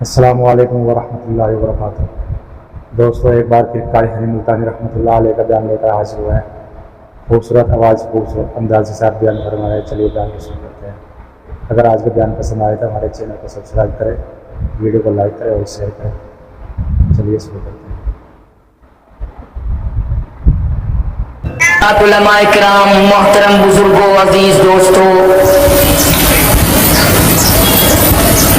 السلام علیکم ورحمۃ اللہ وبرکاتہ۔ دوستو، ایک بار پھر قاری حلیم ملتانی رحمۃ اللہ علیہ کا بیان لے کر حاضر ہوئے ہیں۔ خوبصورت آواز، خوبصورت انداز کے ساتھ بیان فرما رہے ہیں۔ چلیے بیان کو شروع کرتے ہیں۔ اگر آج کا بیان پسند آئے تو ہمارے چینل کو سبسکرائب کریں، ویڈیو کو لائک کریں اور شیئر کریں۔ چلیے شروع کرتے ہیں۔ علماء کرام، محترم بزرگوں، عزیز دوستوں،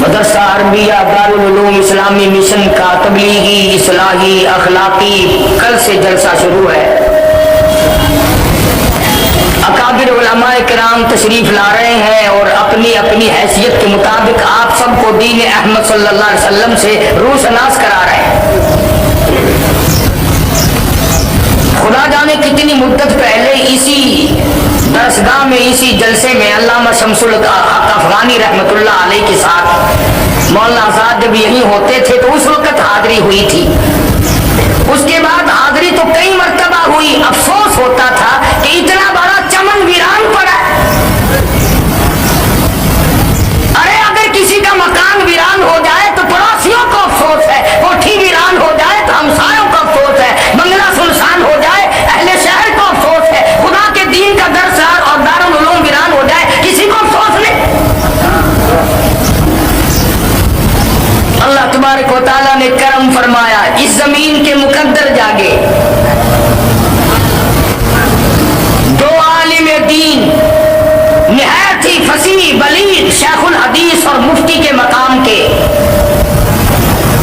مدرسہ عربیہ دارالعلوم اسلامی مشن کا تبلیغی، اصلاحی، اخلاقی کل سے جلسہ شروع ہے۔ اکابر علماء کرام تشریف لا رہے ہیں اور اپنی اپنی حیثیت کے مطابق آپ سب کو دین احمد صلی اللہ علیہ وسلم سے روشناس کرا رہے ہیں۔ خدا جانے کتنی مدت پہلے اسی درسگاہ میں، اسی جلسے میں علامہ شمس الحق افغانی رحمۃ اللہ علیہ کے ساتھ مولانا آزاد جب یہیں ہوتے تھے تو اس وقت حاضری ہوئی تھی۔ اس کے بعد حاضری تو کئی مرتبہ ہوئی۔ افسوس ہوتا تھا کہ اتنا بڑا چمن ویران پڑا۔ ارے اگر کسی کا مکان ویران ہو جائے تو پڑوسیوں کو افسوس ہے، کوٹھی ویران ہو جائے تو ہمسایوں کو افسوس ہے، بنگلہ سنسان ہو جائے اہل شہر کو افسوس ہے، خدا کے دین کا درس اور دارالعلوم ویران ہو جائے کسی کو افسوس نہیں۔ اللہ تبارک و تعالیٰ نے کرم فرمایا، اس زمین کے مقدر جاگے، دو عالم دین نہایت ہی فصیح بلیغ شیخ الحدیث اور مفتی کے مقام کے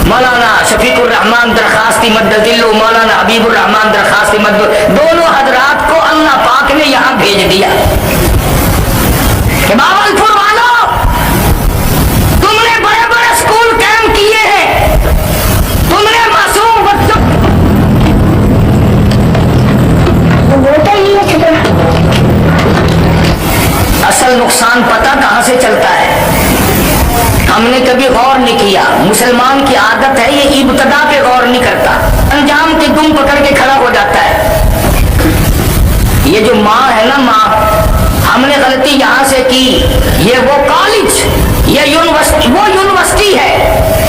مولانا شفیق الرحمان درخواستی مددلہ، مولانا حبیب الرحمان درخواستی مدد، دونوں حضرات کو اللہ پاک نے یہاں بھیج دیا کہ باولپور والوں، تم نے بڑے بڑے اسکول قائم کیے ہیں، تم نے معصوم بچوں اصل نقصان پتہ کہاں سے چلتا ہے؟ ہم نے کبھی غور نہیں کیا۔ مسلمان کی عادت ہے یہ ابتدا پہ غور نہیں کرتا، انجام کے دم پکڑ کے کھڑا ہو جاتا ہے۔ یہ جو ماں ہے نا، ماں، ہم نے غلطی یہاں سے کی، یہ وہ کالج، یہ یونیورسٹی ہے،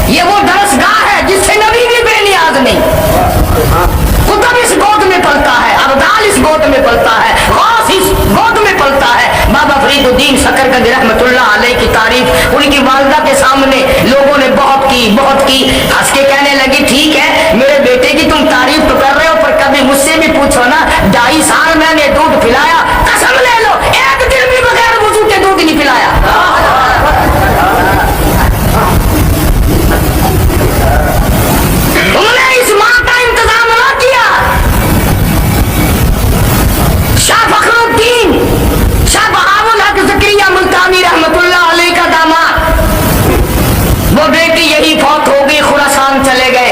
یہ وہ درسگاہ ہے جس سے نبی بھی بے نیاز نہیں، کتب اس گود میں پلتا ہے، ابدال اس گود میں پلتا ہے، غوث اس گود میں پلتا ہے۔ بابا فرید الدین سکرگنج رحمۃ اللہ علیہ کی تعریف ان کی والدہ کے سامنے لوگوں نے بہت کی، ہنس کے کہنے لگی، ٹھیک ہے میرے بیٹے کی تم تعریف تو کر رہے ہو، پر کبھی مجھ سے بھی پوچھو نا، 2.5 سال میں نے دودھ پلایا، قسم لے لو ایک دن بھی بغیر وضو کے دودھ نہیں پلایا۔ تم نے اس ماں کا انتظام نہ کیا۔ شاہ فخر الدین شاہ بہاء الحق زکریا ملتانی رحمۃ اللہ علیہ کا داماد، وہ بیٹی یہی فوت ہو گئی، خراسان چلے گئے۔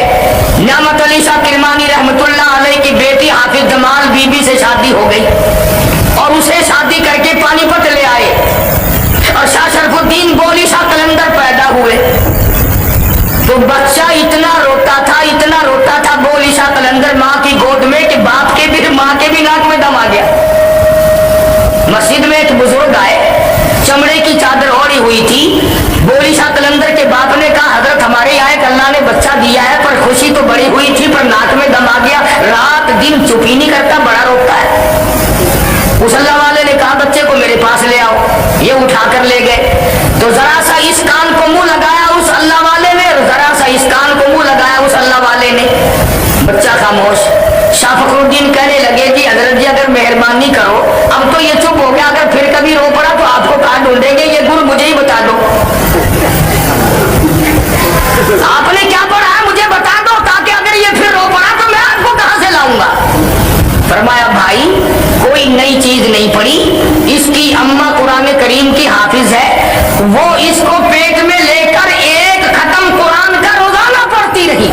نعمت علی شاہ کرمانی رحمۃ اللہ علیہ کی بیٹی حافظ جمال بی بی سے شادی ہو گئی اور اسے شادی کر کے پانی پت لے آئے، اور شاہ شرف الدین بولی شاہ قلندر پیدا ہوئے تو بچہ اتنا روتا تھا بولی شاہ قلندر ماں کی گود میں کہ باپ کے بھی ماں کے بھی ناک میں دم آ گیا۔ مسجد میں ایک بزرگ آئے، چمڑے کی چادر اوڑھی ہوئی تھی، بولی شاہ قلندر کے باپ نے کہا، حضرت ہمارے یہاں ایک اللہ نے بچہ دیا ہے، پر خوشی تو بڑی ہوئی تھی پر ناک میں دم آ گیا، رات دن چپ ہی نہیں کرتا، بڑا روتا ہے۔ اس اللہ والے نے کہا بچے کو میرے پاس لے آؤ، یہ اٹھا کر لے گئے تو ذرا سا اس کان کو منہ لگایا اس اللہ والے نے، ذرا سا اس کان کو منہ لگایا اس اللہ والے نے، بچہ خاموش۔ شاہ فخر الدین کہنے لگے جی حضرت جی اگر مہربانی کرو، اب تو یہ چپ ہو گیا، اگر پھر کبھی رو پڑا تو آپ کو کہاں ڈھونڈیں گے، یہ گر مجھے ہی بتا دو، آپ نے کیا پڑھا ہے مجھے بتا دو، تاکہ اگر یہ پھر رو پڑا تو میں آپ کو کہاں سے لاؤں گا۔ فرمایا بھائی کوئی نئی چیز نہیں پڑھی، اس کی اماں قرآن کریم کی حافظ ہے، وہ اس کو پیٹ میں لے کر ایک ختم قرآن کا روزانہ پڑھتی رہی۔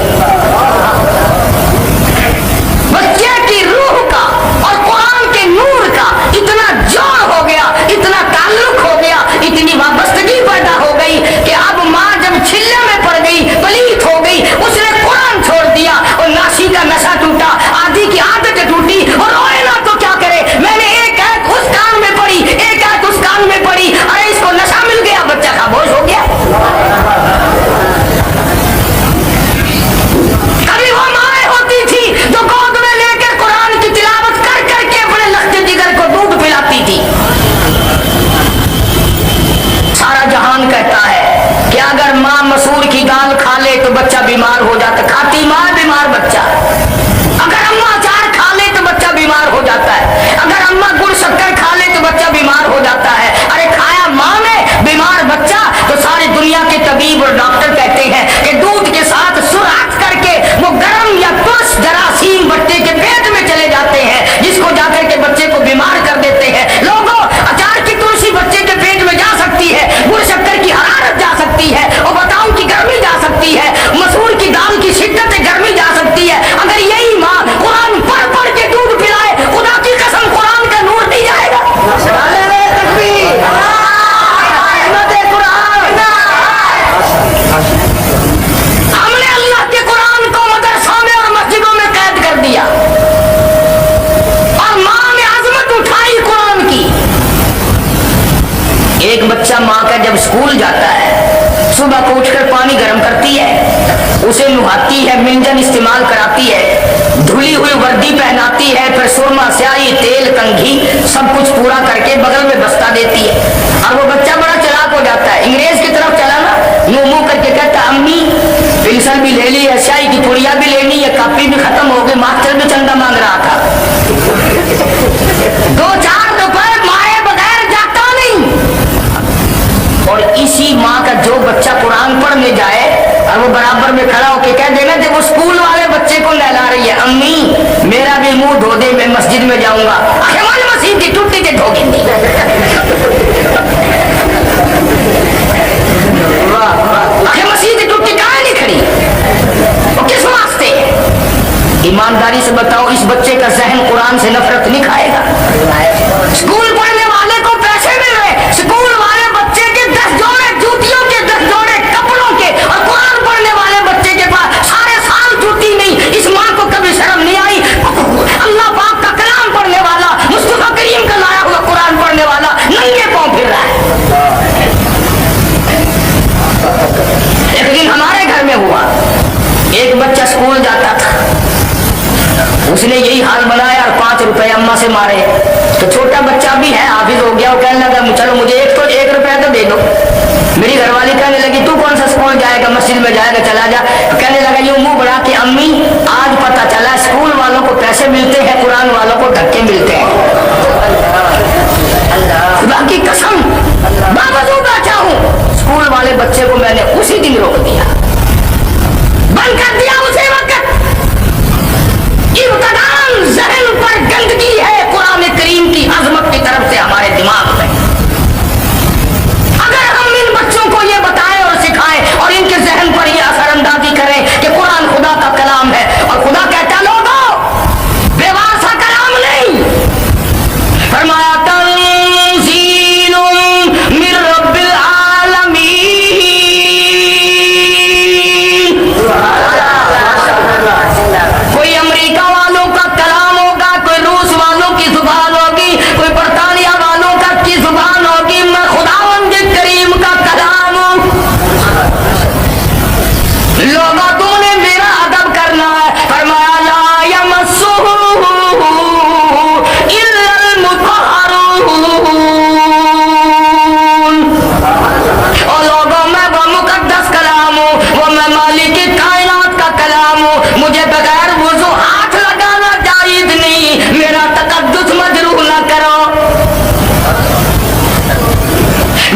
بچے کی روح کا اور قرآن کے نور کا اتنا मसूर की दाल खा ले तो बच्चा बीमार हो जाता, खाती माँ बीमार बच्चा। अगर अम्मा अचार खा ले तो बच्चा बीमार हो जाता है, अगर अम्मा गुड़ शक्कर खा ले तो बच्चा बीमार हो जाता है। अरे खाया माँ ने, बीमार बच्चा। तो सारी दुनिया के तबीब और डॉक्टर कहते हैं कि दूध के साथ सुराख करके वो गर्म या तुरस जरासीम बच्चे के पेट में चले जाते हैं, जिसको जाकर के बच्चे को बीमार कर देते हैं। लोगों, अचार की तुलसी बच्चे के पेट में जा सकती है, गुड़ शक्कर की हरारत जा सकती है, और बताऊं की गर्मी जा सकती है, मसूर की दाल की शिद्दत गर्मी जा सकती है। अगर यही माँ कुरान पढ़ पढ़ के दूध पिलाए, खुदा की कसम कुरान का नूर नहीं जाएगा। हमने अल्लाह के कुरान को मदरसा में और मस्जिदों में कैद कर दिया, और माँ ने अजमत उठाई कुरान की। एक बच्चा माँ का जब स्कूल जाता है, सुबह को उठकर पानी गर्म करती है, उसे नुहाती है, मिंजन इस्तेमाल कराती है, धुली हुई वर्दी पहनाती है, फिर सुरमा, स्याही, तेल, कंघी सब कुछ पूरा करके बगल में बस्ता देती है। और वो बच्चा बड़ा चालाक हो जाता है, अंग्रेज की तरफ चला ना, मुंह मुंह करके कहता, अम्मी पेंसिल भी ले ली है, स्याही की पुड़िया भी लेनी है, कॉपी भी खत्म हो गई, मास्टर भी चंदा मांग रहा था। 2-4 रुपए मारे बगैर जाता नहीं। और इसी माँ का जो बच्चा कुरान पढ़ने जाए और वो बराबर में खड़ा होके कह देना, जब वो स्कूल वाले बच्चे को नहला रही है, अम्मी मेरा भी मुंह धो दे, मैं मस्जिद में जाऊंगा। मस्जिद की टूटी के धोगी मस्जिद की टूटी कहाँ नहीं खड़ी, वो किस वास्ते? ईमानदारी से बताओ, इस बच्चे का जहन कुरान से नफरत नहीं खाएगा? स्कूल पढ़ने वाले को पैसे मिल रहे, स्कूल वाले बच्चे के 10 जोड़े जूतियों के, 10 जोड़े कपड़ों के, और कुरान पढ़ने वाले बच्चे के पास सारे साल जूती नहीं। इस माँ को कभी शर्म नहीं आई? अल्लाह पाक का कलाम पढ़ने वाला, मुस्तफा करीम का लाया हुआ कुरान पढ़ने वाला नंगे पांव फिर रहा है। एक दिन हमारे घर में हुआ, एक बच्चा स्कूल जाता था, उसने यही हाल बनाया और 5 रुपए अम्मा से मारे। तो छोटा बच्चा भी है, हाफिज हो गया, वो कहने लगा चलो मुझे 1 रुपया तो दे दो। मेरी घरवाली कहने लगी तू कौन सा स्कूल जाएगा, मस्जिद में जाएगा, चला जा। तो कहने लगा यूं मुंह बढ़ा के, अम्मी आज पता चला स्कूल वालों को पैसे मिलते हैं, कुरान वालों को धक्के मिलते हैं। खुदा की कसम बावजूद बैठा हूँ, स्कूल वाले बच्चे को मैंने उसी दिन रोक दिया, बंद कर दिया उसी वक्त। इब्तिदाअन ज़हन पर गंदगी है कुरान करीम की अजमत की तरफ से हमारे दिमाग में। अगर हम इन बच्चों को ये बताएं और सिखाएं और इनके ज़हन पर ये असरअंदाजी करें कि कुरान खुदा का कलाम है, और खुदा कहता लोगों बेवासा कलाम नहीं, फरमाया तंज़ीलुम मिन रब्बिल आलमीन। कोई अमेरिका वालों का कलाम होगा, कोई रूस वालों की जुबान होगी, कोई बरतानिया वालों का की जुबान होगी, मैं खुदावंद करीम का कलाम हूं। लोगों तुमने मेरा अदब करना है। फरमाया ला यमस्सुहु इल्लल मुतहहरून। और लोगों मैं वो मुकद्दस कलाम हूं, वो मैं मालिक कायनात का कलाम हूं, मुझे बगैर वुज़ू हाथ लगाना जायज़ नहीं, मेरा तकद्दुस मजरूह न करो।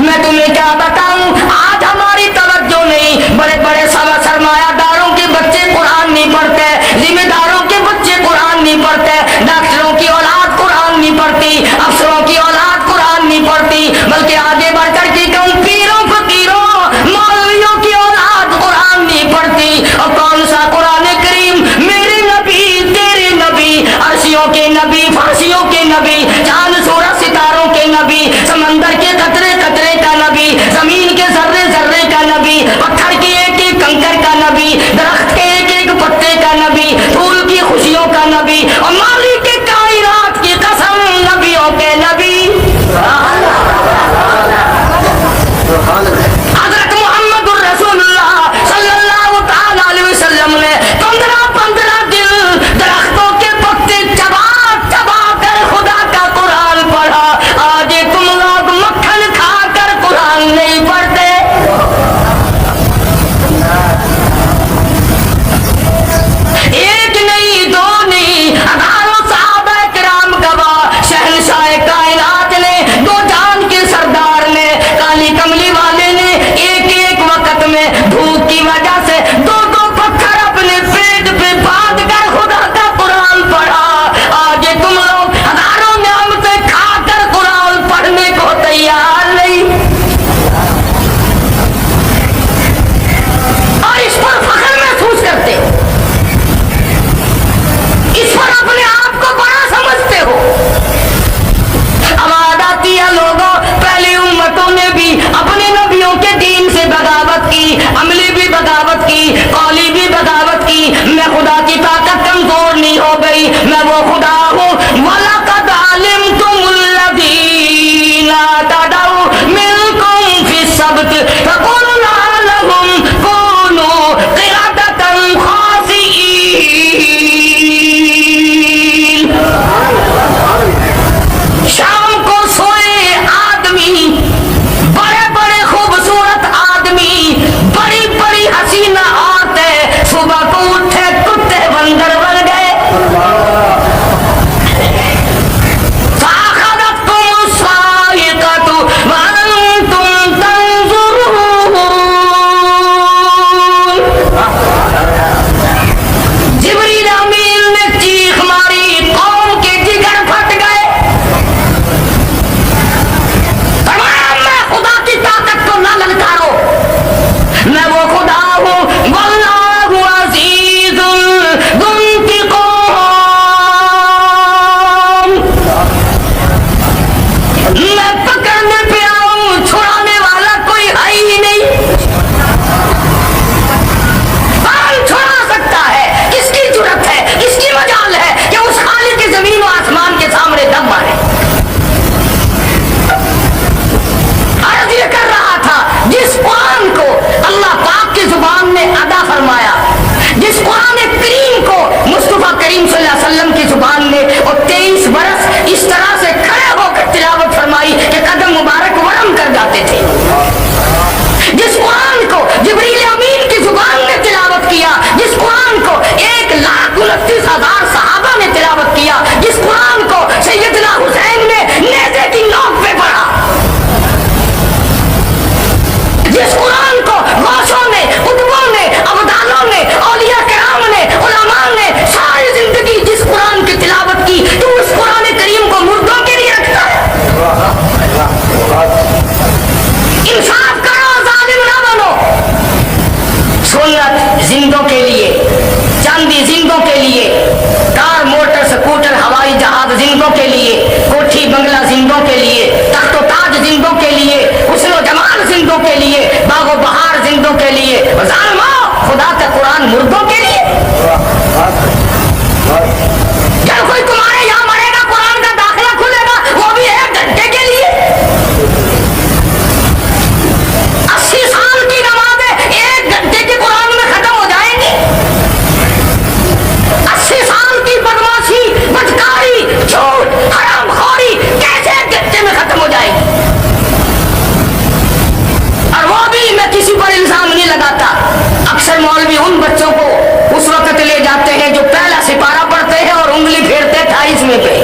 मैं तुम्हें क्या बताऊं, आज हमारी तवज्जो नहीं, बड़े बड़े सरमायादारों के बच्चे कुरान नहीं पढ़ते, जिम्मेदारों के बच्चे कुरान नहीं पढ़ते, डॉक्टरों की औलाद कुरान नहीं पढ़ती, अफसरों की औलाद कुरान नहीं पढ़ती, बल्कि आगे बढ़कर के कहूं पीरों फकीरों मौलवियों की औलाद कुरान नहीं पढ़ती। और कौन सा कुरान करीम जिंदों के लिए, चांदी जिंदों के लिए, कार मोटर स्कूटर हवाई जहाज जिंदों के लिए, कोठी बंगला जिंदों के लिए, तख्तो ताज जिंदों के लिए, हुस्न जमाल जिंदों के लिए, बागो बहार जिंदों के लिए, जालिमो खुदा का कुरान मुर्दों के लिए। जब कोई तुम्हारे यहाँ मरेगा कुरान का दाखिला खुलेगा, वो भी 1 घंटे के लिए। 80 साल की नमाजें 1 घंटे के कुरान में खत्म हो जाएंगी। 80 साल की बदमाशी, बदकारी, झूठ, हरामखोरी कैसे 1 घंटे में खत्म हो जाएगी? और वो भी मैं किसी पर इल्जाम नहीं लगाता। अक्सर मौलवी उन बच्चों को उस वक्त ले जाते हैं जो पहला सिपारा पढ़ते हैं और उंगली फेरते 28वें पे।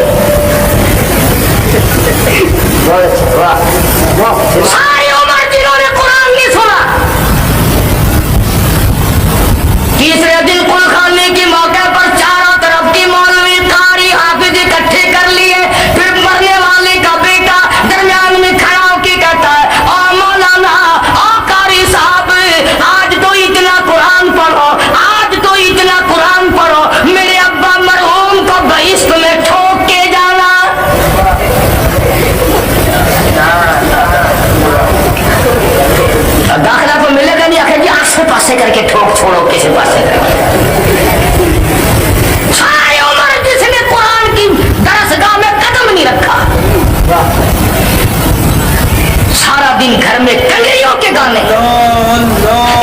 सारी उम्र जिन्होंने कुरान नहीं सुना, तीसरे दिन कुल खाने के मौके पर चारों तरफ की मौलवी कारी हाफिज इकट्ठे कर लिए। फिर मरने वाले का बेटा दरमियान में खड़ा होकर कहता है, ओ मौलाना, ओ कारी साहब, आज तो इतना कुरान पढ़ो, आज तो इतना कुरान पढ़ो, मेरे अब्बा मरहूम को बहिश्त में ठोक के जाना। दाखिला तो मिलेगा नहीं, आखिर आसे पासे करके ठोक छोड़ो, किसी पासे सारी उम्र जिसने कुरान की दरसगाह में कदम नहीं रखा, सारा दिन घर में कंगरियों के गाने।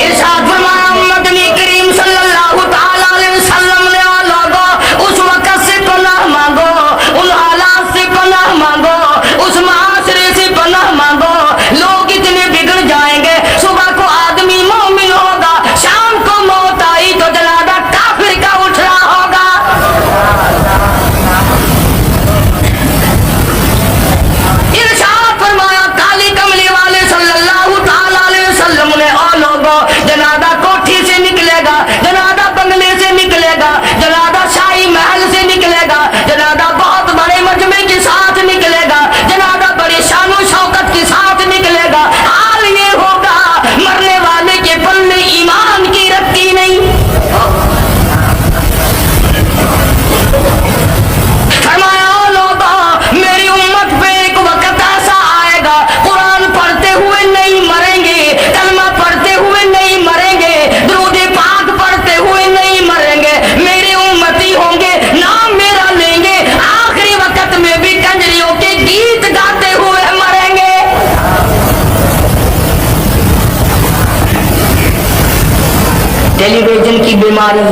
इरशाद फरमाया मदनी करीम सल्लल्लाहु तआला अलैहि वसल्लम ने, आ लोगों, उस वक्त से पनाह मांगो, उन हालात से पनाह मांगो, उस माशरे से पनाह मांगो। लोग इतने बिगड़ जाएंगे, सुबह को आदमी मोमिन होगा, शाम को मौत आई तो जनाजा काफिर का उठ रहा होगा। इरशाद फरमाया काली कमली वाले सल्लल्लाहु तआला अलैहि वसल्लम ने, ओ लोगों, जनाजा कोठी से निकलेगा, जनाजा बंगले से निकलेगा, जनाजा शाही महल से निकलेगा, जनाजा बहुत बड़े मजमे के साथ निकलेगा, जनाजा बड़ी शानो शौकत के साथ निकलेगा। हाल ये होगा मरने वाले के पल्ले ईमान की रखी नहीं। फरमाया, ओ लोगों, मेरी उम्मत पे एक वक्त ऐसा आएगा, कुरान पढ़ते हुए नहीं मरेंगे, कलमा पढ़ते हुए नहीं मरेंगे, दुरूद पाक पढ़ते हुए नहीं मरेंगे, मेरे उम्मती होंगे, नाम मेरा लेंगे, आखिरी वक्त में भी कंजरियों के गीत गाते हुए मरेंगे। टेलीविजन की बीमारी,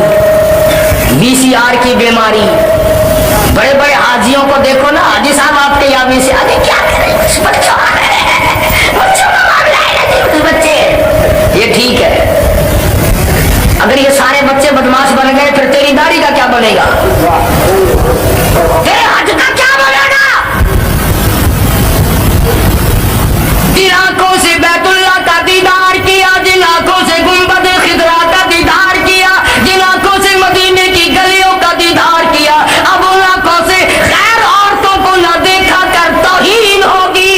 VCR की बीमारी, बड़े बड़े हाजियों को देखो ना, हाजी साहब आपके यहाँ VCR क्या करें, बच्चों का मामला है, कुछ बच्चे, ये ठीक है। अगर ये सारे बच्चे बदमाश बन गए, फिर तेरी दाढ़ी का क्या बनेगा, तेरे हज का क्या बनेगा? जिन आंखों से बैतुल्लाह का दीदार किया, जिन आंखों से गुंबद खिदरा का दीदार किया, जिन आंखों से मदीने की गलियों का दीदार किया, अब उन आंखों से गैर औरतों को न देखा कर तौहीन होगी।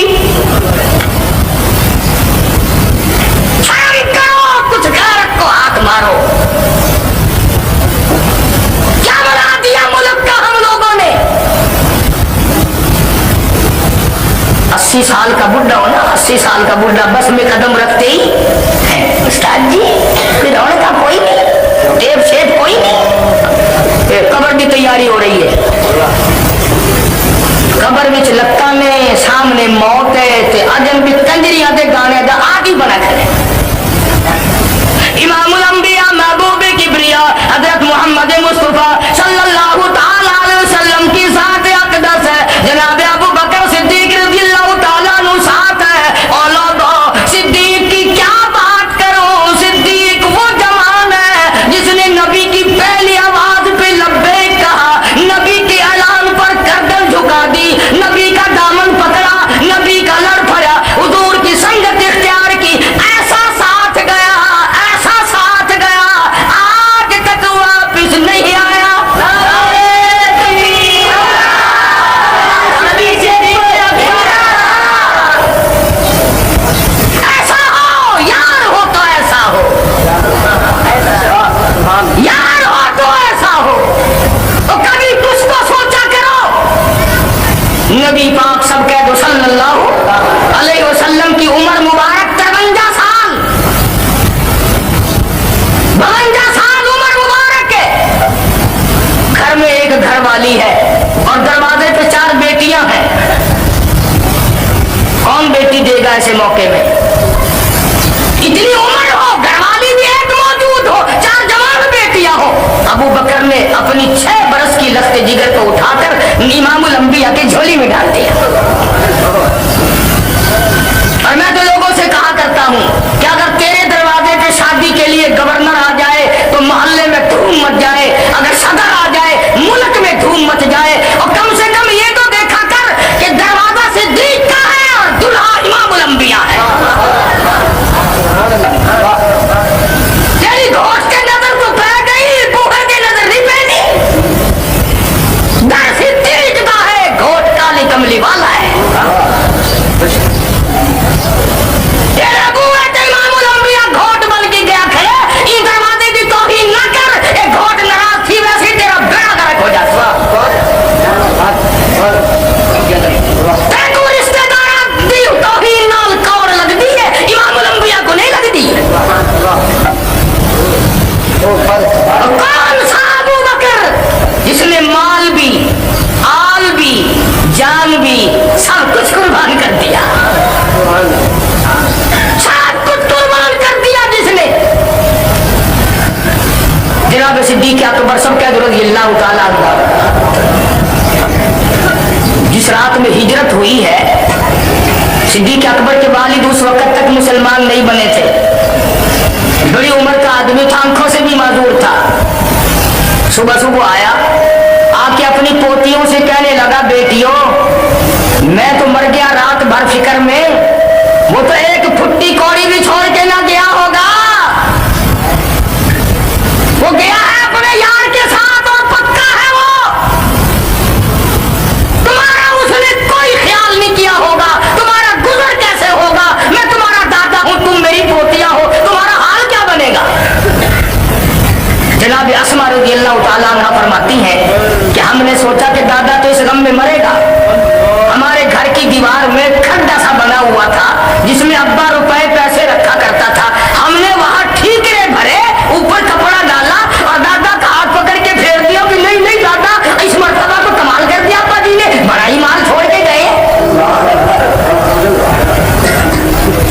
शर्म करो, कुछ गैरत को हाथ मारो। क्या बना दिया मुल्क का हम लोगों ने? 80 साल का बुढ़ा हो ना, 80 साल का बुढ़ा बस में कदम रखते ही, उस्ताद जी फिर का कोई नहीं, टेप शेप कोई नहीं, कब्र की तैयारी हो रही है, कब्र में लत्ता में सामने मौत है, ते अजन भी कंजरियां दे गाने दा आदि बना करे। इमामुल अंबिया महबूब किबरिया हजरत मोहम्मद मुस्तफा सल्लल्लाहु तआला अलैहि वसल्लम की ज़ात अक़दस है, जनाब अबू बकर सिद्दीक रज़ियल्लाहु तआला अन्हु साथ है। और लोगों, सिद्दीक की क्या बात करो, सिद्दीक मौके में। इतनी उम्र हो, घरवाली भी एक मौजूद हो, 4 जवान बेटियां हो, अबू बकर ने अपनी 6 बरस की लश्त जिगर को उठाकर इमामुल अंबिया की झोली में डाल दिया। और मैं तो लोगों से कहा करता हूं कि अगर तेरे दरवाजे पे शादी के लिए गवर्नर आ जाए तो मोहल्ले में धूम मच जाए, अगर सदर आ जाए मुल्क में धूम मच जाए, और कम से कम ये तो देखा कर कि दरवाजा सिद्दीक का है और दुल्हा इमामुल अंबिया है। तेरी घोष के नजर तो पै गई, बूढ़े की नजर नहीं पैनी। दर सिद्दीक का है, घोट काली कमली वाला है। तेरे बुआ ते इमामुल अंबिया घोट बन के गया खड़े, इन दरवाजे की तौहीन न कर, एक घोट नाराज थी वैसे तेरा बेड़ा गर्क हो जाता। तेरे रिश्तेदार दी तौहीन नाल कौर लगती है, इमामुल अंबिया को नहीं लगती। कौन सा अबू बकर जिसने माल भी, आल भी, जान भी सब कुछ कुर्बान कर दिया, सब कुछ कुर्बान कर दिया जिसने। जनाब सिद्दीक अकबर सब कह दो रज़ियल्लाहु ताला अन्हु, जिस रात में हिजरत हुई है, सिद्दीक अकबर के वालिद उस वक्त तक मुसलमान नहीं बने थे। बड़ी उम्र का आदमी था, आंखों से भी माजूर था। सुबह सुबह आया, आके अपनी पोतियों से कहने लगा, बेटियों मैं तो मर गया रात भर फिक्र में, वो तो एक फुट्टी कौड़ी भी छोड़ के ना गया होगा, वो गया है अपने यार के साथ और पक्का है वो। तुम्हारा उसने कोई ख्याल नहीं किया होगा, तुम्हारा गुजर कैसे होगा। मैं तुम्हारा दादा हूं, तुम मेरी पोतियां हो, तुम्हारा हाल क्या बनेगा। जनाब अस्मा रज़ियल्लाहु ताला अन्हा फरमाती हैं कि हमने सोचा कि दादा तो इस गम में मरेगा। हमारे घर की दीवार में खड्डा सा बना हुआ था जिसमें अब्बा रुपए पैसे रखा करता था। हमने वहां ठीकरे भरे, ऊपर कपड़ा डाला और दादा का हाथ पकड़ के फेर दिया कि नहीं नहीं दादा, इस मर्तबा तो कमाल कर दिया अब्बा जी ने, बड़ा ही माल छोड़ के गए।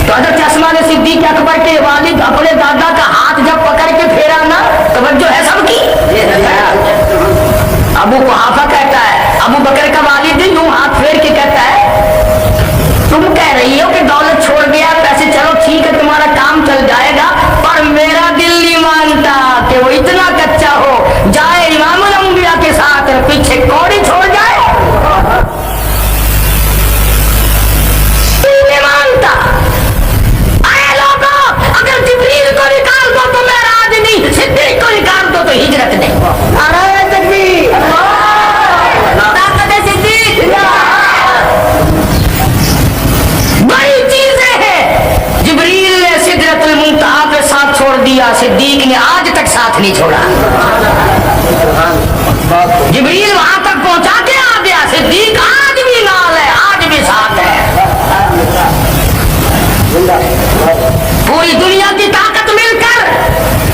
तो हज़रत अस्मा ने सिद्दीक अकबर के वालिद अपने दादा का हाथ जब पकड़ के फेरा ना, तवज्जो है सबकी। अबू कुहाफा कहता है, अबू बकर का वालिद यूं हाथ फेर के कहता है, तुम कह रही हो कि दौलत छोड़ गया, पैसे चलो ठीक है तुम्हारा काम चल जाएगा, पर मेरा दिल नहीं मानता कि वो इतना कच्चा हो जाए इमामुल अंबिया के साथ पीछे कौड़ी छोड़ जाए। नहीं मानता। अरे लोगों, अगर जिब्रील को निकाल दो तो मैं राज नहीं, सिद्दीक को निकाल दो तो हिजरत नहीं। अरे तकबीर, ताकत सिद्दीक, बड़ी चीजें हैं। जिब्रील ने सिदरतुल मुंतहा पे साथ छोड़ दिया, सिद्दीक ने आज तक साथ नहीं छोड़ा। जिब्रील वहां तक पहुंचा के आ गया, सिद्दीक आज भी नाल है, आज भी साथ है। पूरी दुनिया की ताकत मिलकर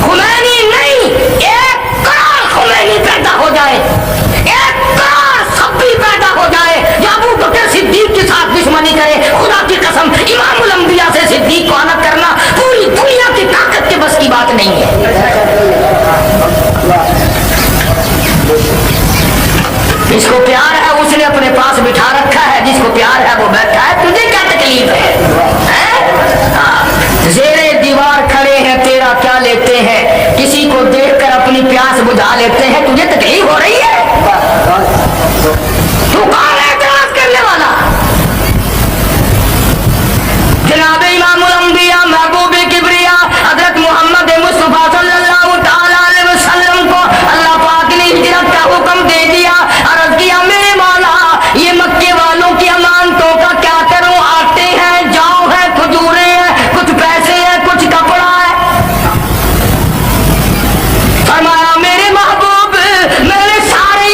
खुमैनी नहीं, 1 करोड़ खुमैनी पैदा हो जाए, 1 करोड़ सब्बी पैदा हो जाए, या अबू बकर सिद्दीक के साथ दुश्मनी करे, खुदा की कसम इमामुल अंबिया से सिद्दीक को अलग करना पूरी दुनिया की ताकत के बस की बात नहीं है। जिसको प्यार है उसने अपने पास बिठा रखा है, जिसको प्यार है वो बैठा है। तुझे क्या तकलीफ है? ज़ेरे दीवार खड़े हैं, तेरा क्या लेते हैं, किसी को देखकर अपनी प्यास बुझा लेते हैं, तुझे तकलीफ हो रही है? तू कौन है इतराज करने वाला? जनाब इमामुल अंबिया महबूब किबरिया हजरत मोहम्मद मुस्तफा सल्लल्लाहु ताला अलैहि वसल्लम को अल्लाह पाक ने हिजरत का हुक्म दे दिया। अर्ज़ किया, मेरे मौला ये मक्के वालों की अमानतों का क्या करूं, आटे हैं, जौ है, खजूरें हैं, कुछ पैसे हैं, कुछ कपड़ा है। फरमाया, मेरे महबूब मैंने सारे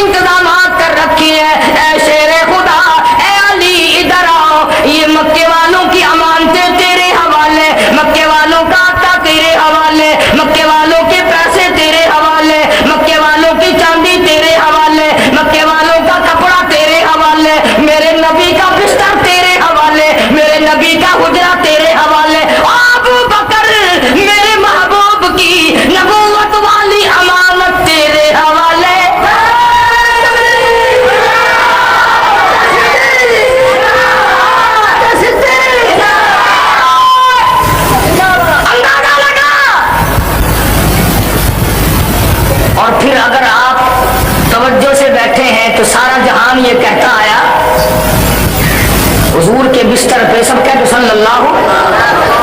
अगर आप तवज्जो से बैठे हैं तो सारा जहान ये कहता आया हुजूर के बिस्तर पे, सब कहते सल्लल्लाहु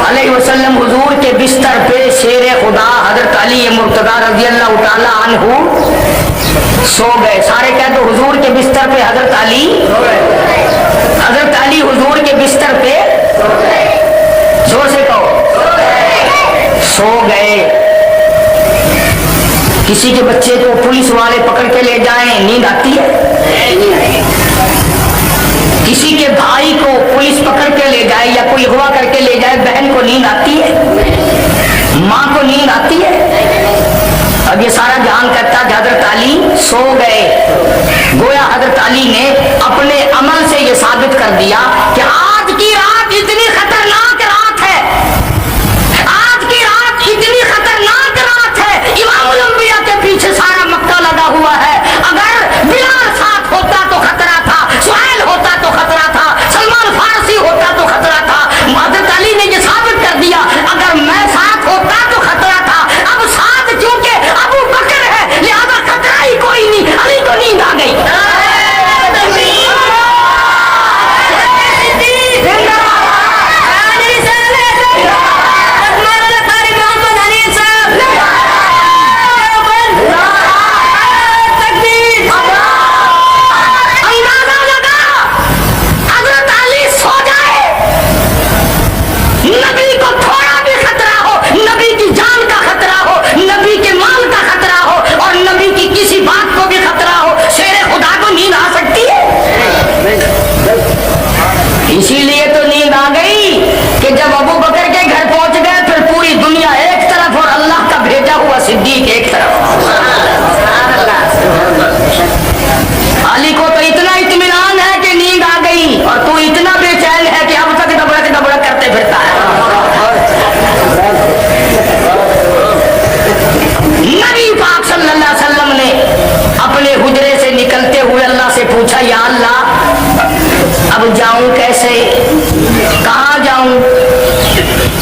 अलैहि वसल्लम, हुजूर के बिस्तर पे शेर खुदा हजरत अली मुर्तजा रजी अल्लाह ताला अन्हु सो गए। सारे कहते हुजूर के बिस्तर पे हजरत अली हुजूर के बिस्तर पे, जोर से कहो, सो गए। किसी के बच्चे को पुलिस वाले पकड़ के ले जाएं, नींद आती है? किसी के भाई को पुलिस पकड़ के ले जाए या कोई अगवा करके ले जाए, बहन को नींद आती है? माँ को नींद आती है? अब ये सारा जहान कहता है हजरत अली सो गए। गोया हजरत अली ने अपने अमल से ये साबित कर दिया कि आज की रात इतनी खतरनाक रात है, आज की रात इतनी खतरनाक रात है, इमामुल अंबिया के पीछे सारा मक्का लगा हुआ है। अगर बिलाल साथ होता तो खतरा था, सुहैल होता तो खतरा था, सलमान फारसी होता तो खतरा था। हजरत अली ने ये साबित कर दिया अगर मैं साथ होता तो खतरा था। अब साथ क्योंकि अबू बकर है लिहाजा खतरा ही कोई नहीं। अली को नींद आ गई। इसीलिए तो नींद आ गई कि जब अबू बकर के घर पहुंच गए फिर पूरी दुनिया एक तरफ और अल्लाह का भेजा हुआ सिद्दीक एक तरफ। अली को तो इतना इत्मीनान है कि नींद आ गई और तू इतना बेचैन है कि अब तक दबड़क करते फिरता है। नबी पाक सल्लल्लाहु अलैहि वसल्लम ने अपने हुजरे से निकलते हुए अल्लाह से पूछा, या अल्लाह अब जाऊं कैसे, कहां जाऊं?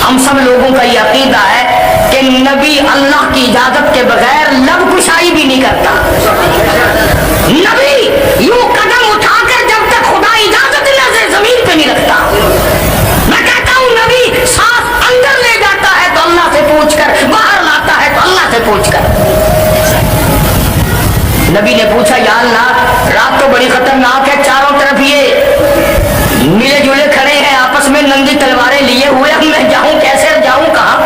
हम सब लोगों का ये अकीदा है कि नबी अल्लाह की इजाजत के बगैर लब कुशाई भी नहीं करता। नबी यूं कदम उठाकर जब तक खुदा इजाजत नजर जमीन पे नहीं रखता। मैं कहता हूं नबी सांस अंदर ले जाता है तो अल्लाह से पूछकर, बाहर लाता है तो अल्लाह से पूछकर। नबी ने पूछा, या अल्लाह रात तो बड़ी खतरनाक है, चारों तरफ ये मिले जुले खड़े हैं आपस में नंगी तलवारें लिए हुए, अब मैं जाऊं कैसे, जाऊं कहां?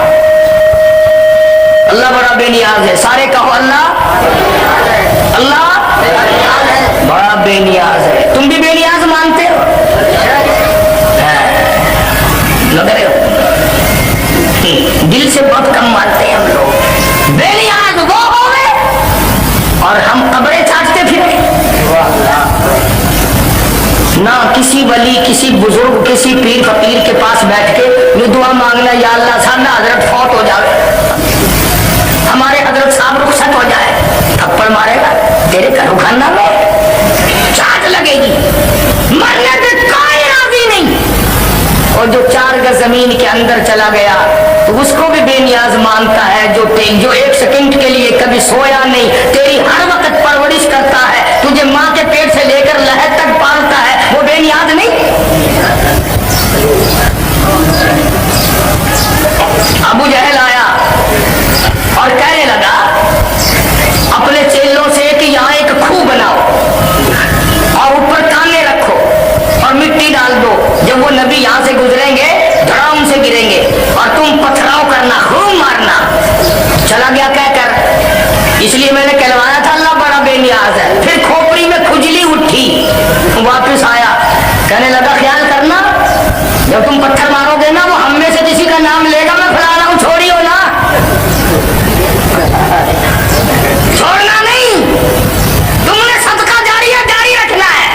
अल्लाह बड़ा बेनियाज है। सारे कहो अल्लाह, अल्लाह बड़ा बेनियाज है। तुम भी बेनियाज मानते हो? लग रहे हो दिल से बहुत कम मानते हैं हम लोग। बेनियाज वो हो गए और हम कब्रें चाटते फिरे। ना किसी वली, किसी बुजुर्ग, किसी पीर फकीर के पास बैठ के ये दुआ मांगना, या अल्लाह साहब हजरत फौत हो जाए, हमारे हजरत साहब रुखसत हो जाए। थप्पड़ मारेगा तेरे खाना में चाट लगेगी, मरने पे कोई राजी नहीं। और जो 4 गज जमीन के अंदर चला गया तो उसको भी बेनियाज मानता है, जो एक सेकंड के लिए कभी सोया नहीं, तेरी हर वक्त परवरिश करता है, तुझे माँ के पेट से लेकर लहर तक पालता है, वो बेनियाज नहीं? अबू जहल आया और कहने लगा अपने चेलों से कि यहाँ एक खूह बनाओ और ऊपर काने रखो और मिट्टी डाल दो, जब वो नबी यहाँ से गुजरेंगे धड़ाम से गिरेंगे और तुम पथराव करना, खूब मारना। चला गया कहकर, इसलिए मैंने कहलवाया था अल्लाह बड़ा बेनियाज है। फिर खोपड़ी में खुजली उठी, वापस आया, कहने लगा ख्याल करना जब तुम पत्थर मारोगे ना वो हम में से किसी का नाम लेगा, मैं फैला रहा हूं, छोड़ियो ना, छोड़ना नहीं, तुमने सदका जारी रखना है।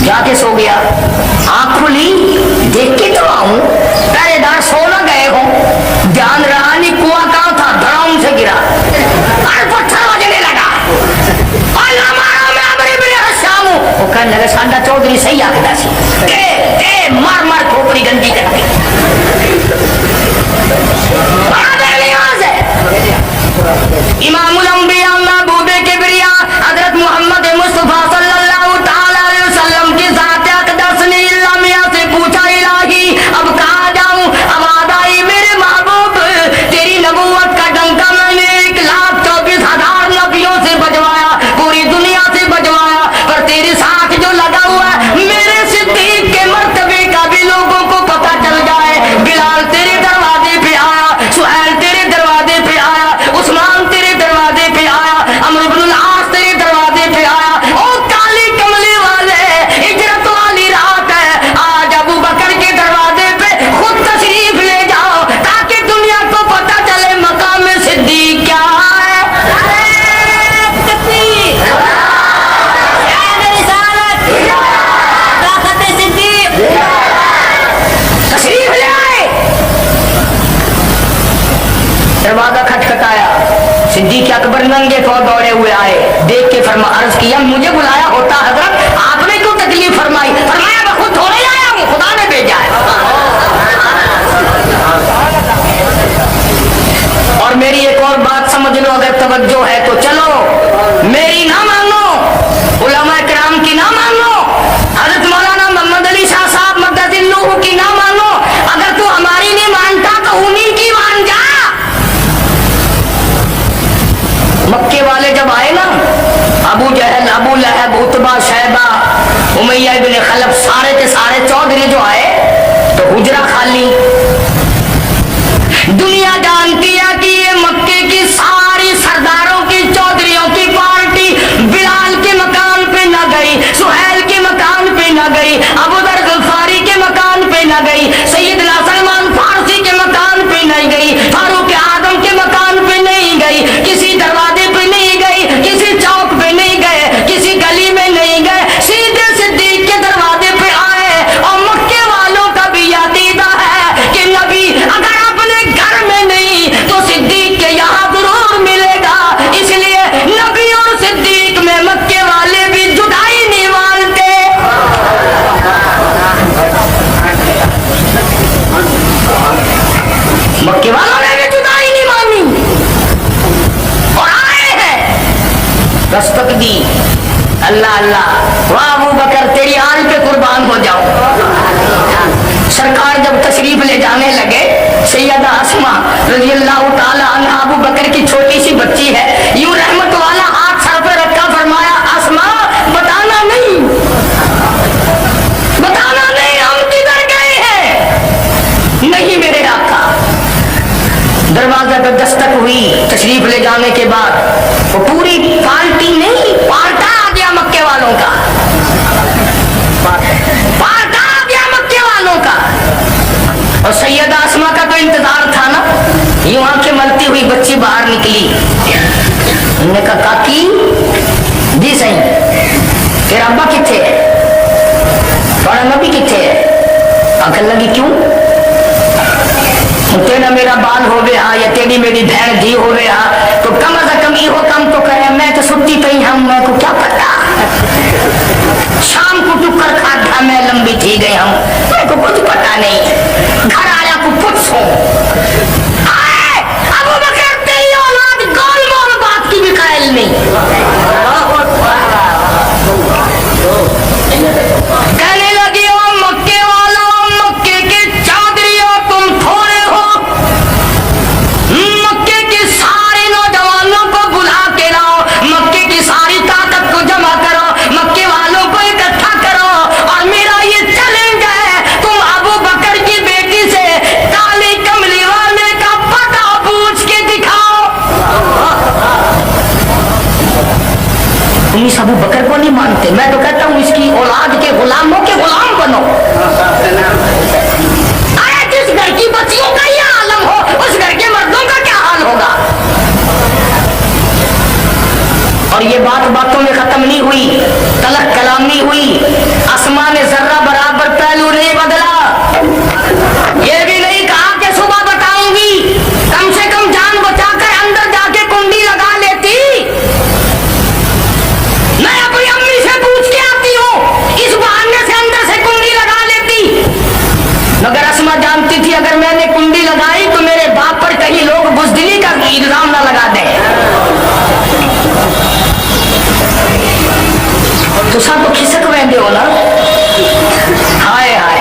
जाके सो गया, आंख खुली, देख के तो आऊं, पहरेदार सो न गए हो, ध्यान रहा नहीं कुआं कहां था, धड़ाम से गिरा और पत्थर बजने लगा। वो कहने लगा साडा चौधरी सही आखदा सी, दरवाजा खटखटाया। सिद्दीक अकबर नंगे पांव दौड़े हुए आए, देख के अर्ज किया, मुझे बुलाया होता हजरत, आपने क्यों तकलीफ फरमाई? फरमाया मैं खुद थोड़े आया हूँ, खुदा ने भेजा है। और मेरी एक और बात समझ लो, अगर तवज्जो है तो चलो, मेरी ना मानो, उलमा किराम की ना मानो, हजरत मौलाना मोहम्मद अली शाह साहब मददिल्लाहु की ना मानो, अगर तू हमारी नहीं मानता तो उन्हीं की मान जा। मक्के वाले जब आए ना, अबू जहल, अबू लहब, उतबा, शैबा, उमैया इब्न खलफ, सारे के सारे चौधरी जो आए तो हुजरा खाली। दुनिया जानती है कि ये मक्के की सारी सरदारों की, चौधरियों की पार्टी बिलाल के मकान पे न गई, सुहैल के मकान पे न गई, अबू दर गल्फारी के मकान पे न गई, सैयदना सलमान फारसी के मकान पे नहीं गई, फारूक आदम के मकान पे नहीं गई, किसी दरवाजे पे नहीं गई, किसी चौक पे नहीं गए, किसी गली में नहीं गए, सीधे सिद्दीक के दरवाजे पे आए। और मक्के वालों का भी अकीदा है कि नबी अगर अपने घर में नहीं तो सिद्दीक के यहाँ जरूर मिलेगा, इसलिए नबी और सिद्दीक में मक्के वाले भी जुदाई नहीं मानते। मक्के वालों ने भी जुदाई नहीं मानी और आए हैं, दस्तक दी। अल्लाह अल्लाह, वाह अबू बकर तेरी आल पे कुर्बान हो जाओ। सरकार जब तशरीफ ले जाने लगे, सैयदा अस्मा रज़ियल्लाहु ताला अन्हा, अबू बकर की छोटी सी बच्ची है, यूं रहमत वाला हाथ सर पे रखा, फरमाया अस्मा बताना नहीं, बताना नहीं हम किधर गए हैं। नहीं मेरे आका। दरवाजा पर दस्तक हुई, तशरीफ ले जाने के बाद वो पूरी पार्टी नहीं, पार्टा आ गया मक्के वालों का, पार्टा आ गया मक्के वालों का। और सैयदा अस्मा का तो इंतजार था ना, यूं आंखें मलती हुई बच्ची बाहर निकली। उन्होंने कहा काकी जी सही, तेरा अब्बा किथे है, तुम्हारा नबी किथे है? आंखें लगी क्यों? तेरा मेरा बाल हो गया या तेरी मेरी बहन धी हो गया तो कम अज कम इहो कम तो करे, मैं तो सुती पई हम, मैं को क्या पता, शाम को टुक्कर खाधा मैं लंबी थी गई हम, मेरे को कुछ पता नहीं, घर आया को पूछो। अबू बकर तेरी औलाद गोल मोल बात की भी कायल नहीं। कहने लगी ओ मक्के वाला, मक्के के चौधरियों तुम थोड़े हो, मक्के के सारे नौजवानों को बुला के लाओ, मक्के की सारी ताकत को जमा करो, मक्के वालों को इकट्ठा करो और मेरा ये चैलेंज है, तुम अबू बकर की बेटी से काली कमली वाले का पता पूछ के दिखाओ। तुम इस अबू बकर को नहीं मानते, मैं तो कहता हूँ इसकी औलाद के गुलामों के गुलाम बनो। अरे जिस घर की बच्चियों का ये आलम हो, उस घर के मर्दों का क्या हाल होगा? और ये बात बातों में खत्म नहीं हुई, तलक कलामी हुई। अस्मा ने जर्रा बराबर पहलू नहीं बदला, ये भी नहीं कहा कि सुबह बताऊंगी, कम से कम जान बचाकर अंदर जाके कुंडी लगा लेती। मैं अपनी अम्मी से पूछ के आती हूँ, इस बहाने से अंदर से कुंडी लगा लेती। मगर अस्मा जानती थी अगर मैंने कुंडी लगाई तो मेरे बाप पर कहीं लोग बुज़दिली का इल्जाम ना लगा दें। तो सब खिसक वेंदे हो ना, हाय हाय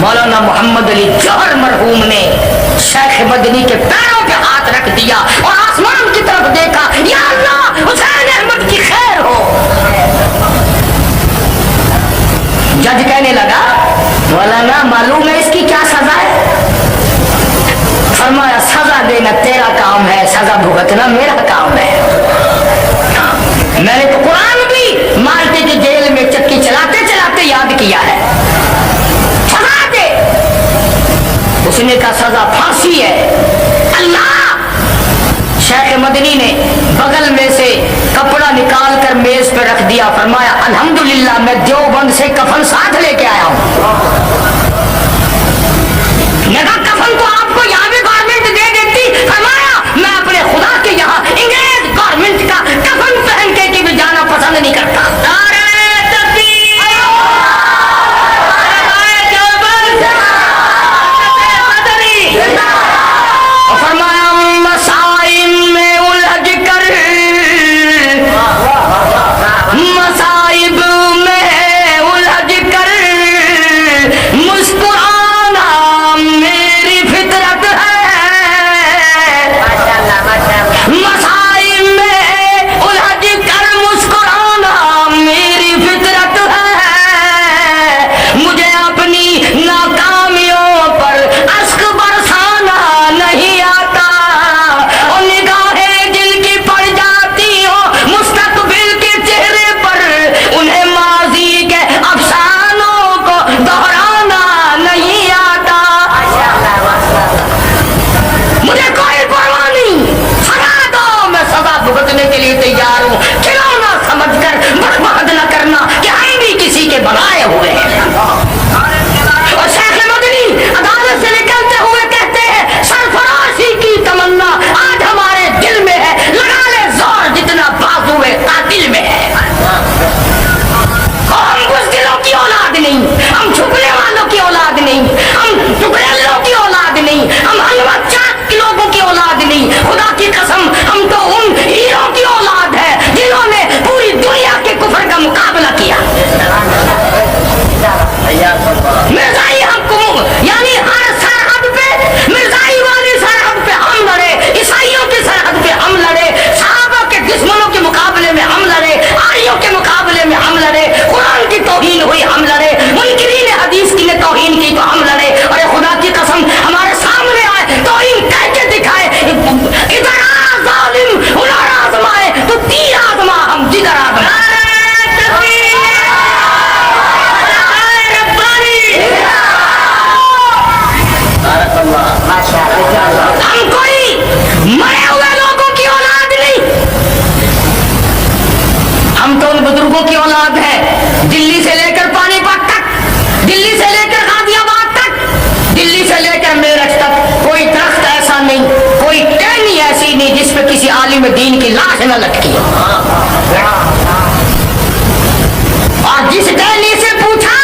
मौलाना मोहम्मद अली जौहर मरहूम ने शेख मदनी के पैरों पे हाथ रख दिया और आसमान की तरफ देखा, या अल्लाह हुसैन अहमद की खैर हो। जज कहने लगा, मौलाना मालूम है इसकी क्या सजा है? फरमाया, सजा देना तेरा काम है, सजा भुगतना मेरा काम है। मैंने तो कुरान भी माल्टे के जेल में चक्की चलाते चलाते याद किया है। सजा दे। उसने कहा सजा फांसी है। अल्लाह! शेख मदनी ने बगल में से कपड़ा निकाल कर मेज पर रख दिया, फरमाया अल्हम्दुलिल्लाह मैं देवबंद से कफन साथ लेके आया हूं। मैं कहा कफन तो आपको यहाँ भी गारमेंट दे देती। फरमाया मैं अपने खुदा के यहाँ इंग्रेज गारमेंट का कफन पहन के भी जाना पसंद नहीं करता। फरमाया मसाइब में उलझ कर, मसाइब में उलझ कर मुस्कुराना मेरी फितरत है। मसाइब में उलझ कर मुस्कुराना मेरी फितरत है। मुझे अपनी नाकामियों पर अश्क बरसाना नहीं आता और निगाहें जिनकी पड़ जाती हो मुस्तकबिल के चेहरे पर, उन्हें माजी के अफसानों को दोहराना नहीं आता। मुझे कोई परवाह नहीं, सजा दो, मैं सजा भुगतने के लिए तैयार हूँ। खिलौना समझकर बर्बाद न करना कि हम भी किसी के बनाए हुए हैं। और शेख मदनी अदालत से निकलते हुए कहते हैं, सरफराशी की तमन्ना आज हमारे दिल में है, लगा ले जोर जितना बाजू में कातिल में है। और हम बुज़दिलों की औलाद नहीं, हम झुकने वालों की औलाद नहीं, हम टुकड़ेलों की औलाद नहीं, हम हलवा चाट के लोगों की औलाद नहीं। खुदा की कसम हम तो उन हीरों की औलाद है जिन्होंने पूरी दुनिया के कुफर का मुकाबला किया। मिर्जाई हमको यानी हर सरहद पे, मिर्जाई वाली सरहद पे हम लड़े, ईसाइयों की सरहद पे हम लड़े, सहाबा के दुश्मनों के मुकाबले में हम लड़े, आर्यों के मुकाबले में हम लड़े, कुरान की तौहीन हुई हम लड़े, मुनकिरीन हदीस की ने तौहीन की तो हम लड़े। अरे खुदा की कसम हमारे सामने आए तौहीन कह के दिखाए, इधर आ जालिम, उधर आजमाए तो तीर आजमा, हम जिधर आजमा। हम कोई मरे हुए लोगों की औलाद नहीं, हम तो उन बुजुर्गों की औलाद है, दिल्ली से लेकर पानीपत तक, दिल्ली से लेकर गाजियाबाद तक, दिल्ली से लेकर मेरठ तक कोई दरख्त ऐसा नहीं, कोई टहनी ऐसी नहीं जिस पे किसी आलिम दीन की लाश न लटकी। और जिस टहनी से पूछा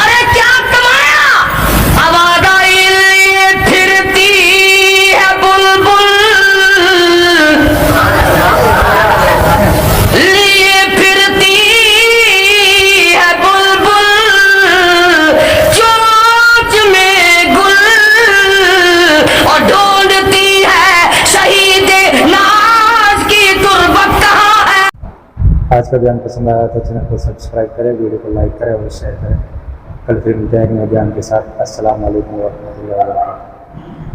अरे क्या कमाया, आवाज आई फिरती है बुलबुल, लिए फिरती है बुलबुल, चोंच में गुल और ढूंढती है शहीद नाज की तुर्बत कहाँ है। आज का बयान पसंद आया तो चैनल को सब्सक्राइब करें, वीडियो को लाइक करें और शेयर करें। कल फिर मिलते हैं एक नए बयान के साथ। अस्सलाम वालेकुम व रहमतुल्लाहि व बरकातुहू।